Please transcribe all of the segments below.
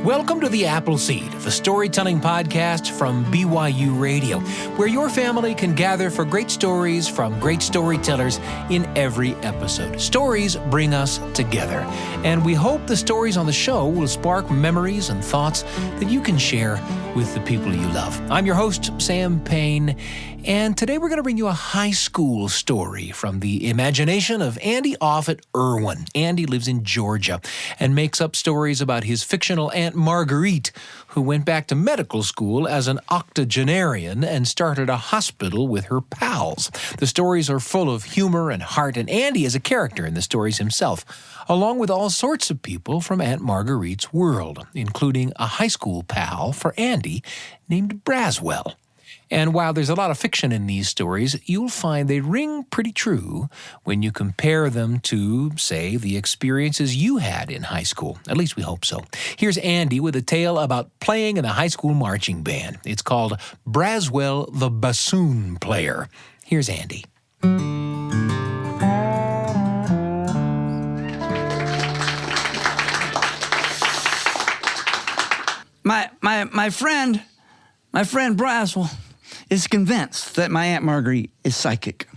Welcome to The Appleseed, the storytelling podcast from BYU Radio, where your family can gather for great stories from great storytellers in every episode. Stories bring us together, and we hope the stories on the show will spark memories and thoughts that you can share with the people you love. I'm your host, Sam Payne, and today we're going to bring you a high school story from the imagination of Offutt Irwin. Andy lives in Georgia and makes up stories about his fictional Aunt Marguerite, who went back to medical school as an octogenarian and started a hospital with her pals. The stories are full of humor and heart, and Andy is a character in the stories himself, along with all sorts of people from Aunt Marguerite's world, including a high school pal for Andy named Braswell. And while there's a lot of fiction in these stories, you'll find they ring pretty true when you compare them to, say, the experiences you had in high school. At least we hope so. Here's Andy with a tale about playing in a high school marching band. It's called Braswell the Bassoon Player. Here's Andy. My friend Braswell is convinced that my Aunt Marguerite is psychic,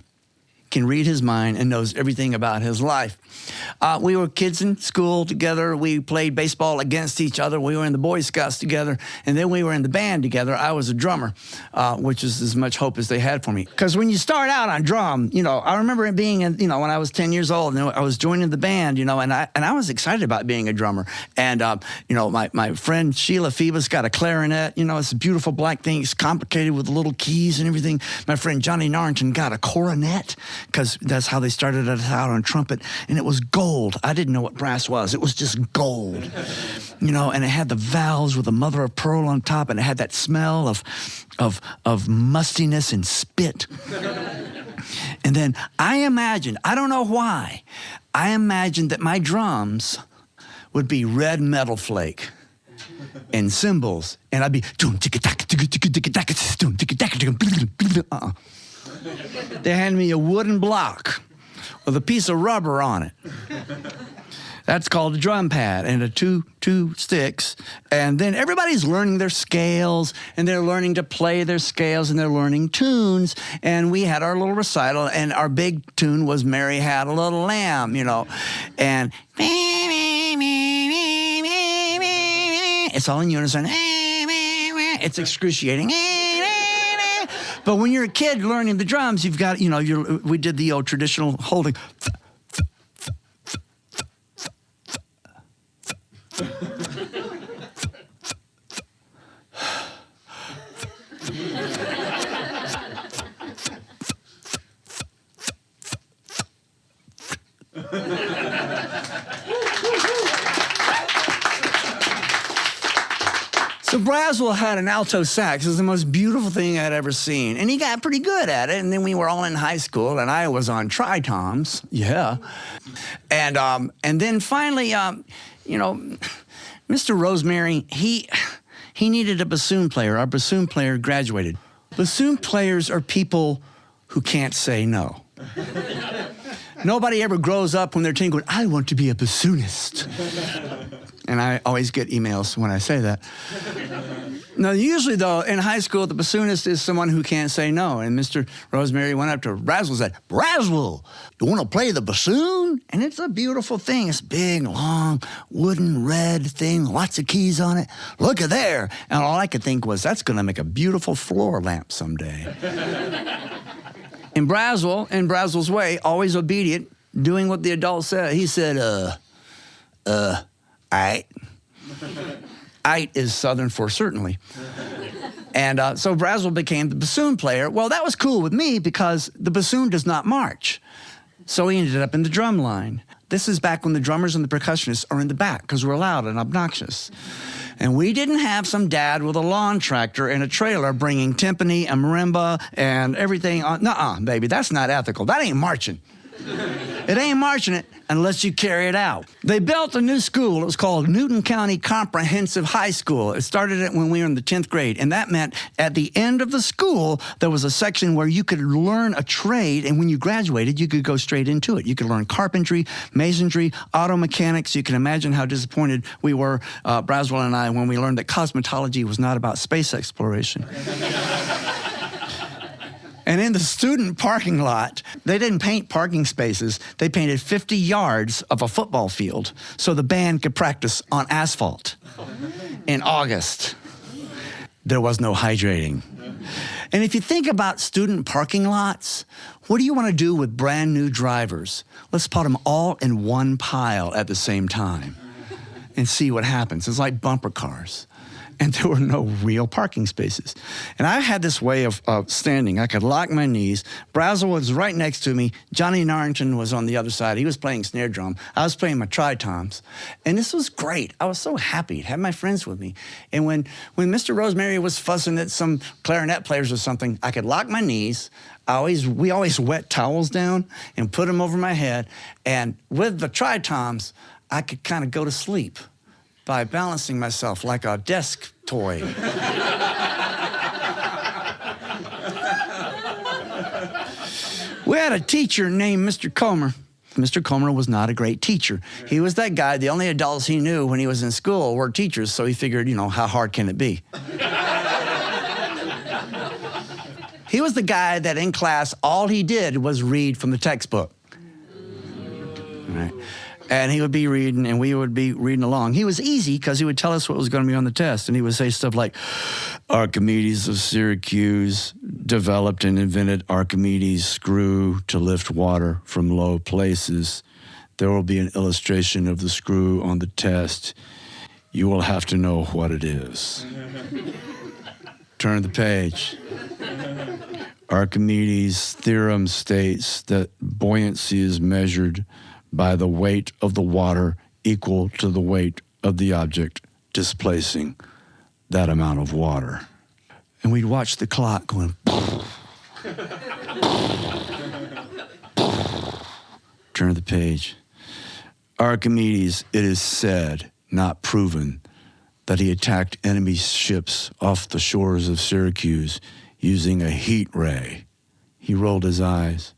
can read his mind, and knows everything about his life. We were kids in school together. We played baseball against each other. We were in the Boy Scouts together, and then we were in the band together. I was a drummer, which is as much hope as they had for me. Because when you start out on drum, I remember it being, when I was 10 years old, and I was joining the band, and I was excited about being a drummer. And, my friend Sheila Phoebus got a clarinet. It's a beautiful black thing. It's complicated with little keys and everything. My friend Johnny Narrington got a coronet, because that's how they started us out on trumpet, and it was gold. I didn't know what brass was. It was just gold, and it had the valves with a mother of pearl on top, and it had that smell of mustiness and spit. And then I imagined, I don't know why, I imagined that my drums would be red metal flake and cymbals, and I'd be They handed me a wooden block with a piece of rubber on it. That's called a drum pad, and two sticks. And then everybody's learning their scales, and they're learning to play their scales, and they're learning tunes. And we had our little recital, and our big tune was Mary Had a Little Lamb, And it's all in unison. It's excruciating. But when you're a kid learning the drums, you've got, we did the old traditional holding. So Braswell had an alto sax. It was the most beautiful thing I'd ever seen. And he got pretty good at it. And then we were all in high school, and I was on tritoms. Yeah. And then finally, Mr. Rosemary, he needed a bassoon player. Our bassoon player graduated. Bassoon players are people who can't say no. Nobody ever grows up when they're 10 going, I want to be a bassoonist. And I always get emails when I say that. Now, usually, though, in high school, the bassoonist is someone who can't say no. And Mr. Rosemary went up to Braswell and said, Braswell, you want to play the bassoon? And it's a beautiful thing. It's big, long, wooden, red thing, lots of keys on it. Look at there. And all I could think was, that's going to make a beautiful floor lamp someday. And Braswell, in Braswell's way, always obedient, doing what the adult said, he said, aight. Aight is Southern for certainly. And so Braswell became the bassoon player. Well, that was cool with me because the bassoon does not march. So he ended up in the drum line. This is back when the drummers and the percussionists are in the back because we're loud and obnoxious. And we didn't have some dad with a lawn tractor and a trailer bringing timpani and marimba and everything on. Nuh-uh, baby, that's not ethical. That ain't marching. It ain't marching it unless you carry it out. They built a new school. It was called Newton County Comprehensive High School. It started it when we were in the 10th grade. And that meant at the end of the school, there was a section where you could learn a trade. And when you graduated, you could go straight into it. You could learn carpentry, masonry, auto mechanics. You can imagine how disappointed we were, Braswell and I, when we learned that cosmetology was not about space exploration. And in the student parking lot, they didn't paint parking spaces. They painted 50 yards of a football field so the band could practice on asphalt. In August, there was no hydrating. And if you think about student parking lots, what do you want to do with brand new drivers? Let's put them all in one pile at the same time and see what happens. It's like bumper cars. And there were no real parking spaces. And I had this way of standing. I could lock my knees. Braswell was right next to me. Johnny Narrington was on the other side. He was playing snare drum. I was playing my tri-toms. And this was great. I was so happy to have my friends with me. And when Mr. Rosemary was fussing at some clarinet players or something, I could lock my knees. We always wet towels down and put them over my head. And with the tri-toms, I could kind of go to sleep by balancing myself like a desk toy. We had a teacher named Mr. Comer. Mr. Comer was not a great teacher. He was that guy, the only adults he knew when he was in school were teachers, so he figured, how hard can it be? He was the guy that in class, all he did was read from the textbook. All right. And he would be reading, and we would be reading along. He was easy because he would tell us what was going to be on the test. And he would say stuff like, Archimedes of Syracuse developed and invented Archimedes' screw to lift water from low places. There will be an illustration of the screw on the test. You will have to know what it is. Turn the page. Archimedes' theorem states that buoyancy is measured by the weight of the water equal to the weight of the object displacing that amount of water. And we'd watch the clock going, turn the page. Archimedes, it is said, not proven, that he attacked enemy ships off the shores of Syracuse using a heat ray. He rolled his eyes.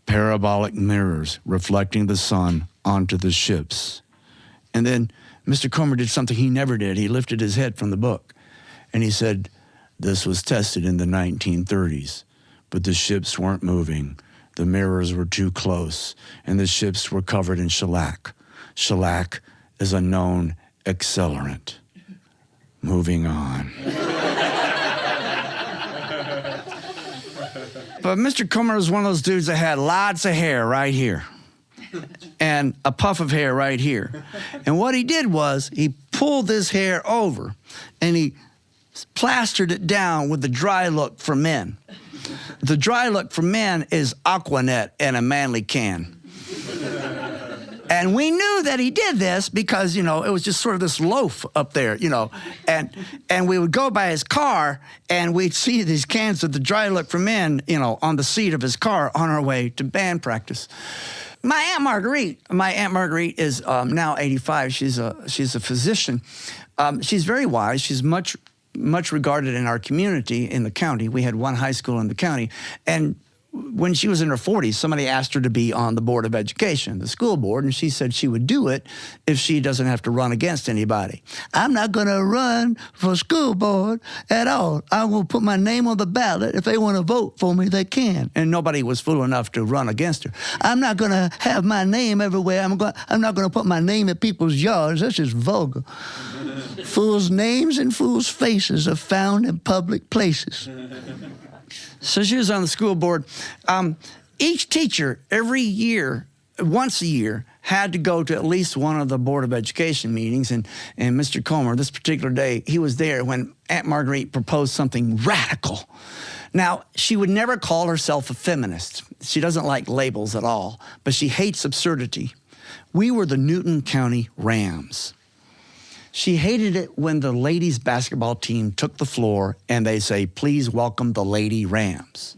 Parabolic mirrors reflecting the sun onto the ships. And then Mr. Comer did something he never did. He lifted his head from the book and he said, this was tested in the 1930s, but the ships weren't moving. The mirrors were too close and the ships were covered in shellac. Shellac is a known accelerant. Moving on. But Mr. Comer was one of those dudes that had lots of hair right here and a puff of hair right here. And what he did was he pulled this hair over and he plastered it down with the dry look for men. The dry look for men is Aquanet in a manly can. And we knew that he did this because, it was just sort of this loaf up there, and we would go by his car and we'd see these cans of the dry look for men, on the seat of his car on our way to band practice. My Aunt Marguerite is now 85. She's a physician. She's very wise. She's much regarded in our community in the county. We had one high school in the county, and when she was in her 40s, somebody asked her to be on the Board of Education, the school board, and she said she would do it if she doesn't have to run against anybody. I'm not going to run for school board at all. I will put my name on the ballot. If they want to vote for me, they can. And nobody was fool enough to run against her. I'm not going to have my name everywhere. I'm not going to put my name in people's yards. That's just vulgar. Fools' names and fools' faces are found in public places. So she was on the school board. Each teacher, every year, once a year, had to go to at least one of the Board of Education meetings. And Mr. Comer, this particular day, he was there when Aunt Marguerite proposed something radical. Now, she would never call herself a feminist. She doesn't like labels at all, but she hates absurdity. We were the Newton County Rams. She hated it when the ladies' basketball team took the floor and they say, please welcome the Lady Rams.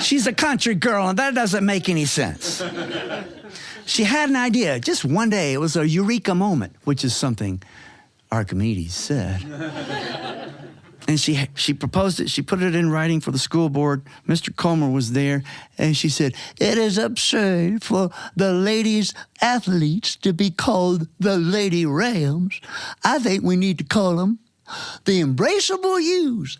She's a country girl, and that doesn't make any sense. She had an idea. Just one day, it was a eureka moment, which is something Archimedes said. And she proposed it. She put it in writing for the school board. Mr. Comer was there, and she said, "It is absurd for the ladies athletes to be called the Lady Rams. I think we need to call them the Embraceable Yous."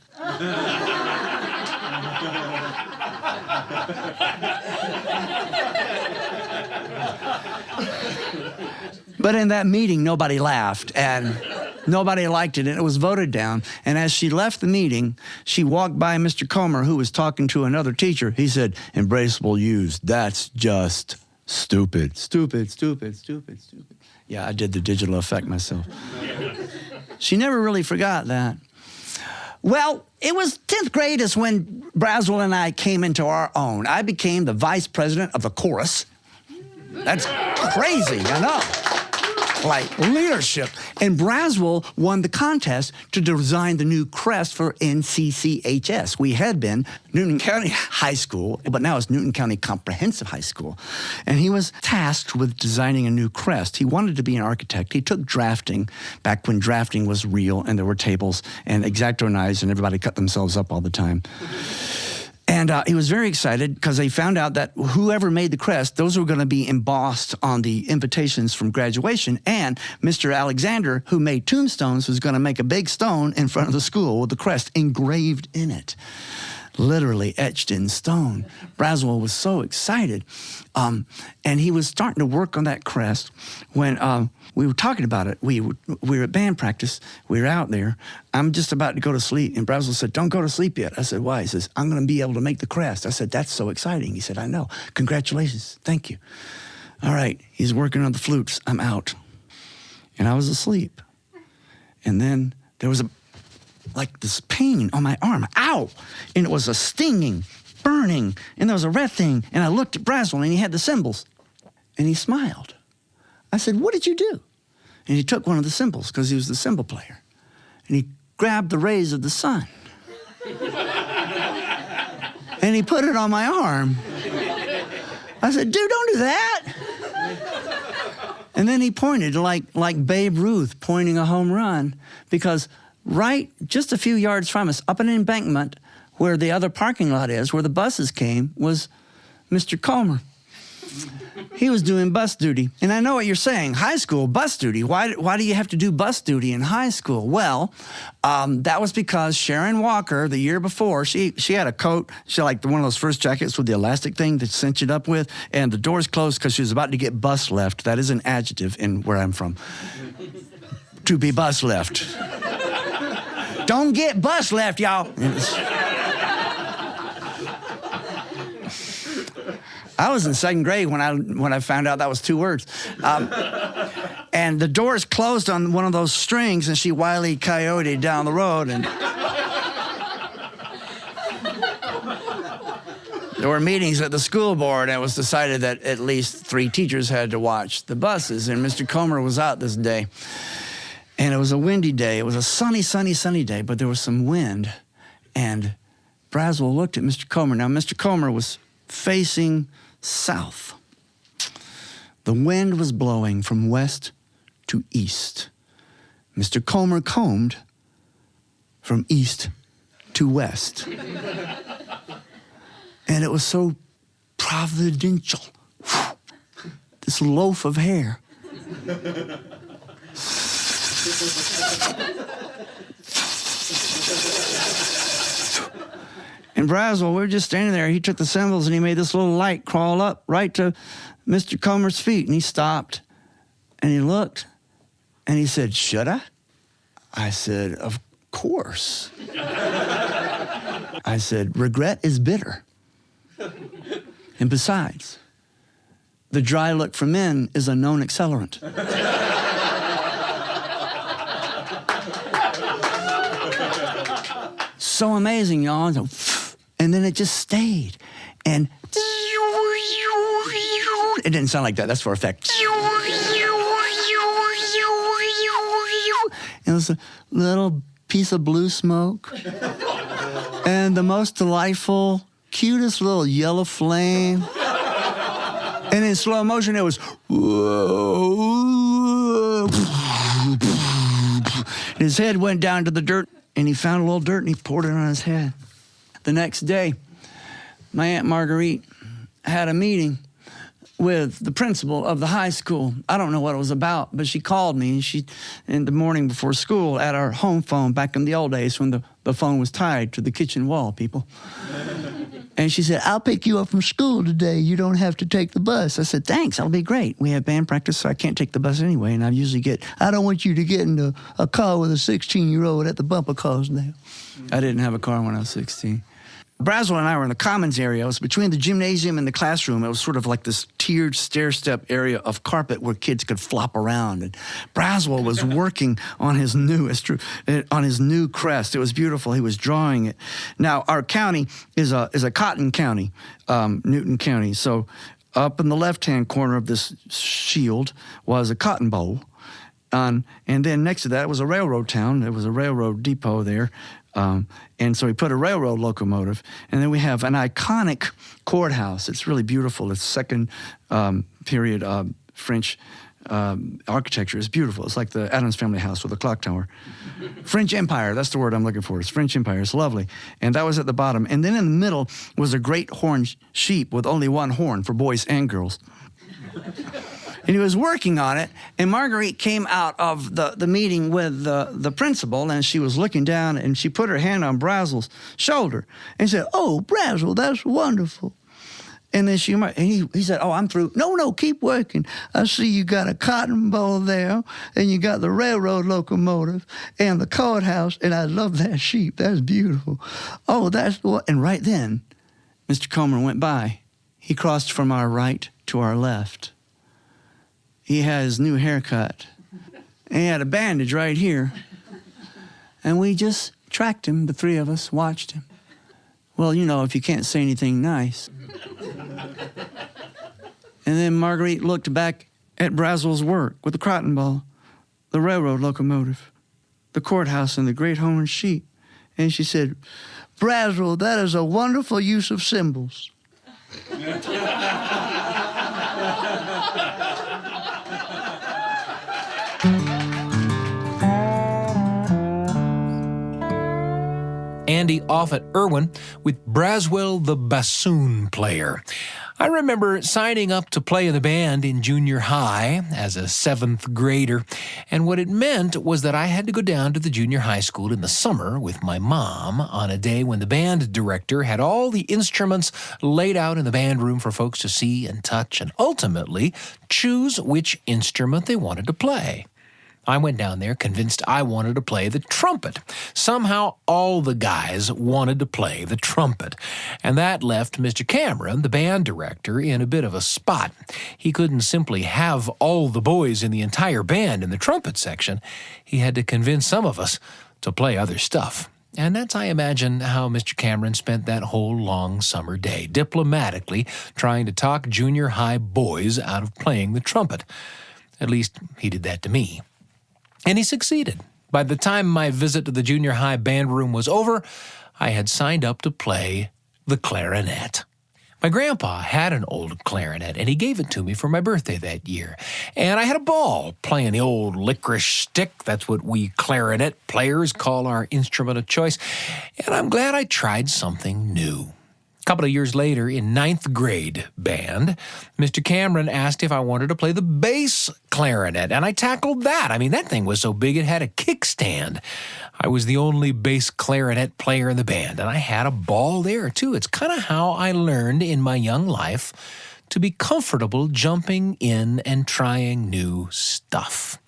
But in that meeting, nobody laughed, and nobody liked it, and it was voted down. And as she left the meeting, she walked by Mr. Comer, who was talking to another teacher. He said, "Embraceable Yous, that's just stupid. Stupid, stupid, stupid, stupid." Yeah, I did the digital effect myself. She never really forgot that. Well, it was 10th grade is when Braswell and I came into our own. I became the vice president of the chorus. That's crazy, I know. Like leadership. And Braswell won the contest to design the new crest for NCCHS. We had been Newton County High School, but now it's Newton County Comprehensive High School. And he was tasked with designing a new crest. He wanted to be an architect. He took drafting back when drafting was real and there were tables and X-Acto knives and everybody cut themselves up all the time. And he was very excited because they found out that whoever made the crest, those were going to be embossed on the invitations from graduation. And Mr. Alexander, who made tombstones, was going to make a big stone in front of the school with the crest engraved in it, literally etched in stone. Braswell was so excited. And he was starting to work on that crest when we were talking about it. We were at band practice. We were out there. I'm just about to go to sleep. And Braswell said, "Don't go to sleep yet." I said, "Why?" He says, "I'm going to be able to make the crest." I said, "That's so exciting." He said, "I know. Congratulations. Thank you." All right. He's working on the flutes. I'm out. And I was asleep. And then there was like this pain on my arm. Ow! And it was a stinging, burning, and there was a red thing. And I looked at Braswell, and he had the cymbals. And he smiled. I said, "What did you do?" And he took one of the cymbals, because he was the cymbal player. And he grabbed the rays of the sun. And he put it on my arm. I said, "Dude, don't do that." And then he pointed like Babe Ruth pointing a home run, because right just a few yards from us, up an embankment where the other parking lot is, where the buses came, was Mr. Comer. He was doing bus duty. And I know what you're saying. High school, bus duty. Why do you have to do bus duty in high school? Well, that was because Sharon Walker, the year before, she had a coat. She had like one of those first jackets with the elastic thing to cinch it up with. And the doors closed because she was about to get bus left. That is an adjective in where I'm from. To be bus left. Don't get bus left, y'all. I was in 2nd grade when I found out that was 2 words. And the doors closed on one of those strings, and she Wile E. Coyote down the road. And there were meetings at the school board, and it was decided that at least 3 teachers had to watch the buses. And Mr. Comer was out this day. And it was a windy day. It was a sunny, sunny, sunny day, but there was some wind. And Braswell looked at Mr. Comer. Now, Mr. Comer was facing south. The wind was blowing from west to east. Mr. Comer combed from east to west. And it was so providential. This loaf of hair. And Braswell, we were just standing there. He took the cymbals and he made this little light crawl up right to Mr. Comer's feet. And he stopped and he looked and he said, "Should I?" I said, "Of course." I said, "Regret is bitter. And besides, the dry look for men is a known accelerant." So amazing, y'all. And then it just stayed. And it didn't sound like that. That's for effect. It was a little piece of blue smoke. And the most delightful cutest little yellow flame. And in slow motion, it was... His head went down to the dirt, and he found a little dirt, and he poured it on his head. The next day, my Aunt Marguerite had a meeting with the principal of the high school. I don't know what it was about, but she called me in the morning before school at our home phone back in the old days when the phone was tied to the kitchen wall, people. And she said, I'll pick you up from school today. You don't have to take the bus. I said, thanks, that'll be great. We have band practice, so I can't take the bus anyway. And I don't want you to get into a car with a 16-year-old at the bumper cars now. I didn't have a car when I was 16. Braswell and I were in the commons area. It was between the gymnasium and the classroom. It was sort of like this tiered stair-step area of carpet where kids could flop around. And Braswell was working on his new crest. It was beautiful. He was drawing it. Now, our county is a cotton county, Newton County. So up in the left-hand corner of this shield was a cotton bowl. And then next to that was a railroad town. There was a railroad depot there. And so he put a railroad locomotive. And then we have an iconic courthouse. It's really beautiful. It's second period French architecture. It's beautiful. It's like the Addams Family house with a clock tower. French Empire, that's the word I'm looking for. It's French Empire. It's lovely. And that was at the bottom. And then in the middle was a great horned sheep with only one horn for boys and girls. And he was working on it, and Marguerite came out of the meeting with the principal, and she was looking down, and she put her hand on Braswell's shoulder and said, oh, Braswell, that's wonderful. And then he said, oh, I'm through. No, keep working. I see you got a cotton ball there, and you got the railroad locomotive and the courthouse, and I love that sheep. That's beautiful. Oh, that's what. And right then, Mr. Comer went by. He crossed from our right to our left. He had his new haircut. And he had a bandage right here. And we just tracked him, the three of us, watched him. Well, you know, if you can't say anything nice. And then Marguerite looked back at Braswell's work with the cotton ball, the railroad locomotive, the courthouse, and the great horned sheep. And she said, Braswell, that is a wonderful use of symbols. Andy Offutt Irwin with Braswell the Bassoon Player. I remember signing up to play in the band in junior high as a 7th grader, and what it meant was that I had to go down to the junior high school in the summer with my mom on a day when the band director had all the instruments laid out in the band room for folks to see and touch and ultimately choose which instrument they wanted to play. I went down there convinced I wanted to play the trumpet. Somehow all the guys wanted to play the trumpet. And that left Mr. Cameron, the band director, in a bit of a spot. He couldn't simply have all the boys in the entire band in the trumpet section. He had to convince some of us to play other stuff. And that's, I imagine, how Mr. Cameron spent that whole long summer day, diplomatically trying to talk junior high boys out of playing the trumpet. At least he did that to me. And he succeeded. By the time my visit to the junior high band room was over, I had signed up to play the clarinet. My grandpa had an old clarinet, and he gave it to me for my birthday that year. And I had a ball playing the old licorice stick. That's what we clarinet players call our instrument of choice. And I'm glad I tried something new. A couple of years later, in 9th grade band, Mr. Cameron asked if I wanted to play the bass clarinet, and I tackled that. I mean, that thing was so big it had a kickstand. I was the only bass clarinet player in the band, and I had a ball there, too. It's kind of how I learned in my young life to be comfortable jumping in and trying new stuff.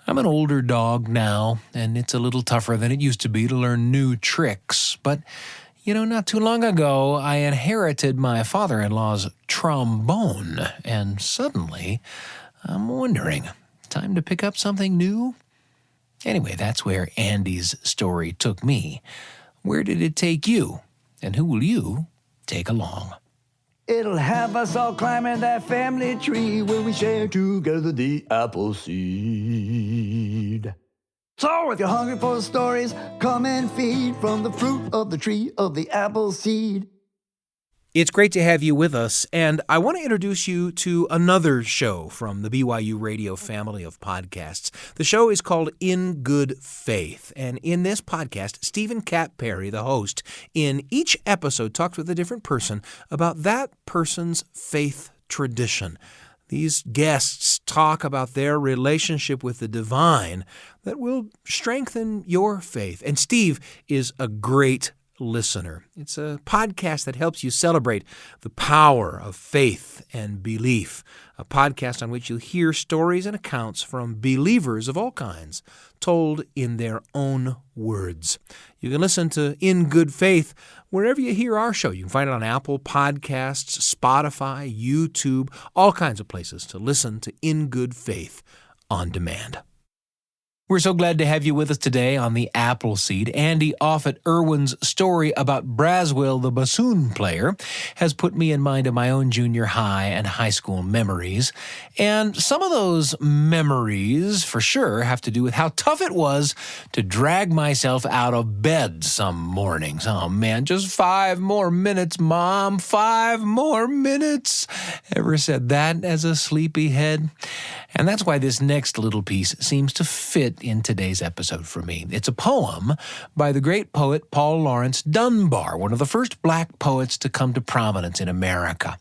I'm an older dog now, and it's a little tougher than it used to be to learn new tricks, but you know, not too long ago, I inherited my father-in-law's trombone, and suddenly, I'm wondering, time to pick up something new? Anyway, that's where Andy's story took me. Where did it take you? And who will you take along? It'll have us all climbing that family tree when we share together the apple seed. So if you're hungry for the stories, come and feed from the fruit of the tree of the apple seed. It's great to have you with us, and I want to introduce you to another show from the BYU Radio family of podcasts. The show is called In Good Faith, and in this podcast, Stephen Cap Perry, the host, in each episode talks with a different person about that person's faith tradition. These guests talk about their relationship with the divine that will strengthen your faith, and Steve is a great listener. It's a podcast that helps you celebrate the power of faith and belief, a podcast on which you'll hear stories and accounts from believers of all kinds, told in their own words. You can listen to In Good Faith wherever you hear our show. You can find it on Apple Podcasts, Spotify, YouTube, all kinds of places to listen to In Good Faith on demand. We're so glad to have you with us today on the Appleseed. Andy Offutt Irwin's story about Braswell the Bassoon Player has put me in mind of my own junior high and high school memories. And some of those memories, for sure, have to do with how tough it was to drag myself out of bed some mornings. Oh, man, just 5 more minutes, Mom, 5 more minutes. Ever said that as a sleepyhead? And that's why this next little piece seems to fit in today's episode for me. It's a poem by the great poet Paul Laurence Dunbar, one of the first black poets to come to prominence in America.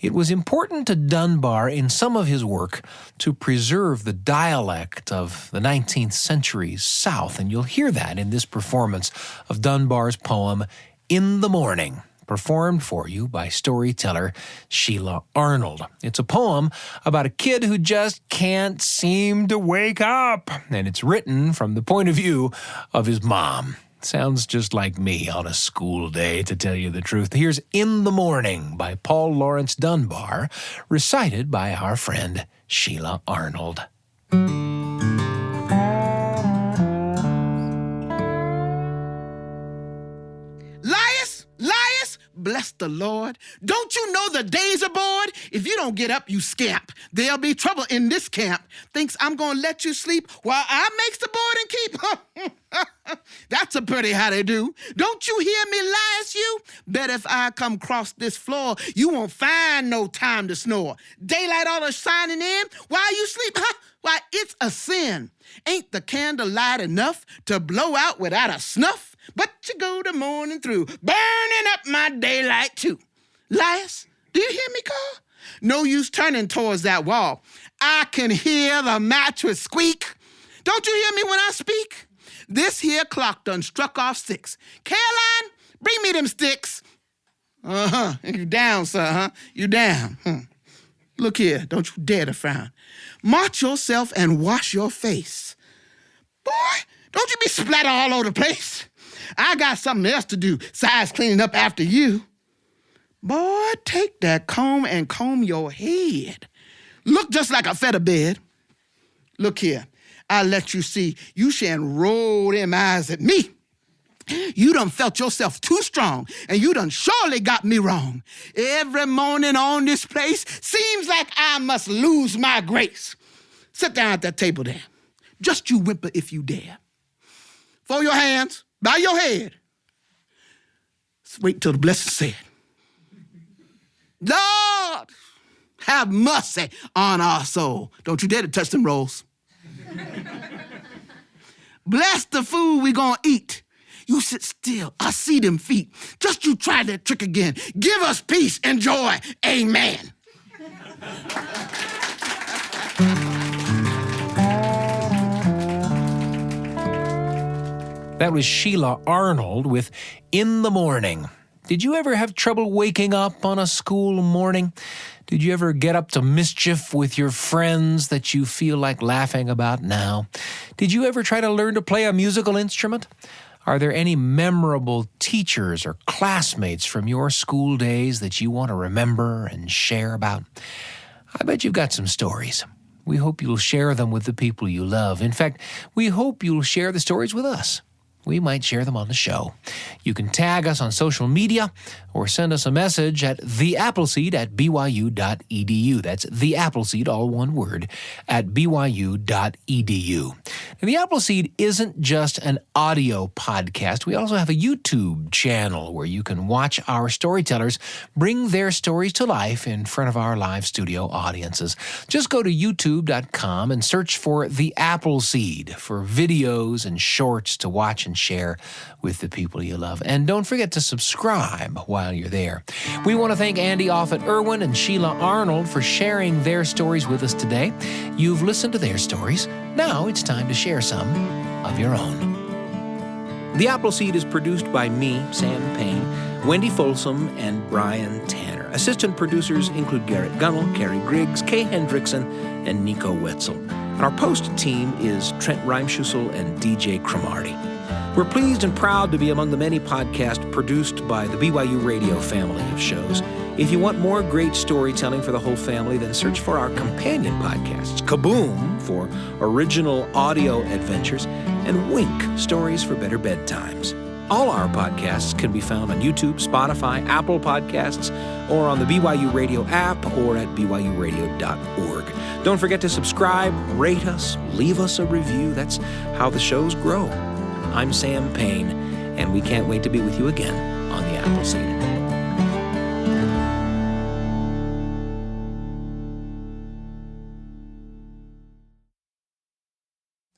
It was important to Dunbar in some of his work to preserve the dialect of the 19th century's South, and you'll hear that in this performance of Dunbar's poem, In the Morning, performed for you by storyteller Sheila Arnold. It's a poem about a kid who just can't seem to wake up, and it's written from the point of view of his mom. Sounds just like me on a school day, to tell you the truth. Here's In the Morning by Paul Laurence Dunbar, recited by our friend Sheila Arnold. Bless the Lord. Don't you know the days are bored? If you don't get up, you scamp. There'll be trouble in this camp. Thinks I'm gonna let you sleep while I makes the board and keep. That's a pretty how they do. Don't you hear me, lies you? Bet if I come cross this floor, you won't find no time to snore. Daylight all shining in while you sleep, Why, it's a sin. Ain't the candle light enough to blow out without a snuff? But you go the morning through, burning up my daylight too. Lias, do you hear me call? No use turning towards that wall. I can hear the mattress squeak. Don't you hear me when I speak? This here clock done struck off 6. Caroline, bring me them sticks. You down, sir, You down. Look here, don't you dare to frown. March yourself and wash your face. Boy, don't you be splattered all over the place. I got something else to do, besides cleaning up after you. Boy, take that comb and comb your head. Look just like a feather bed. Look here, I'll let you see. You shan't roll them eyes at me. You done felt yourself too strong, and you done surely got me wrong. Every morning on this place seems like I must lose my grace. Sit down at that table there. Just you whimper if you dare. Fold your hands by your head. Wait till the blessing said. Lord, have mercy on our soul. Don't you dare to touch them rolls. Bless the food we gonna eat. You sit still. I see them feet. Just you try that trick again. Give us peace and joy. Amen. That was Sheila Arnold with In the Morning. Did you ever have trouble waking up on a school morning? Did you ever get up to mischief with your friends that you feel like laughing about now? Did you ever try to learn to play a musical instrument? Are there any memorable teachers or classmates from your school days that you want to remember and share about? I bet you've got some stories. We hope you'll share them with the people you love. In fact, we hope you'll share the stories with us. we might share them on the show. You can tag us on social media or send us a message at theappleseed@byu.edu. That's the Appleseed, all one word, at byu.edu. And the Appleseed isn't just an audio podcast. We also have a YouTube channel where you can watch our storytellers bring their stories to life in front of our live studio audiences. Just go to youtube.com and search for The Appleseed for videos and shorts to watch and share with the people you love. And don't forget to subscribe while you're there. We want to thank Andy Offutt Irwin and Sheila Arnold for sharing their stories with us today. You've listened to their stories. Now it's time to share some of your own. The Appleseed is produced by me, Sam Payne, Wendy Folsom, and Brian Tanner. Assistant producers include Garrett Gunnell, Carrie Griggs, Kay Hendrickson, and Nico Wetzel. And our post team is Trent Reimschussel and DJ Cromartie. We're pleased and proud to be among the many podcasts produced by the BYU Radio family of shows. If you want more great storytelling for the whole family, then search for our companion podcasts, Kaboom for original audio adventures, and Wink, stories for better bedtimes. All our podcasts can be found on YouTube, Spotify, Apple Podcasts, or on the BYU Radio app or at byuradio.org. Don't forget to subscribe, rate us, leave us a review. That's how the shows grow. I'm Sam Payne, and we can't wait to be with you again on the Appleseed.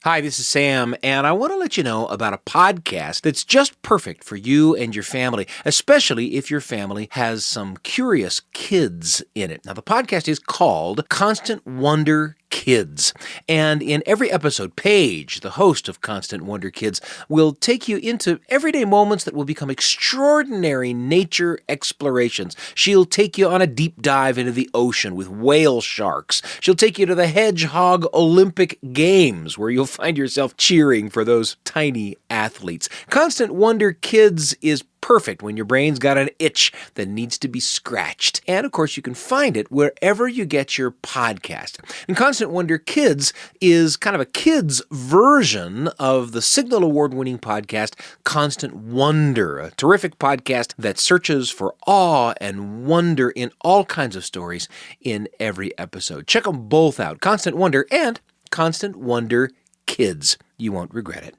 Hi, this is Sam, and I want to let you know about a podcast that's just perfect for you and your family, especially if your family has some curious kids in it. Now, the podcast is called Constant Wonder Kids. And in every episode, Paige, the host of Constant Wonder Kids, will take you into everyday moments that will become extraordinary nature explorations. She'll take you on a deep dive into the ocean with whale sharks. She'll take you to the Hedgehog Olympic Games, where you'll find yourself cheering for those tiny athletes. Constant Wonder Kids is perfect when your brain's got an itch that needs to be scratched. And, of course, you can find it wherever you get your podcast. And Constant Wonder Kids is kind of a kid's version of the Signal Award-winning podcast Constant Wonder, a terrific podcast that searches for awe and wonder in all kinds of stories in every episode. Check them both out, Constant Wonder and Constant Wonder Kids. You won't regret it.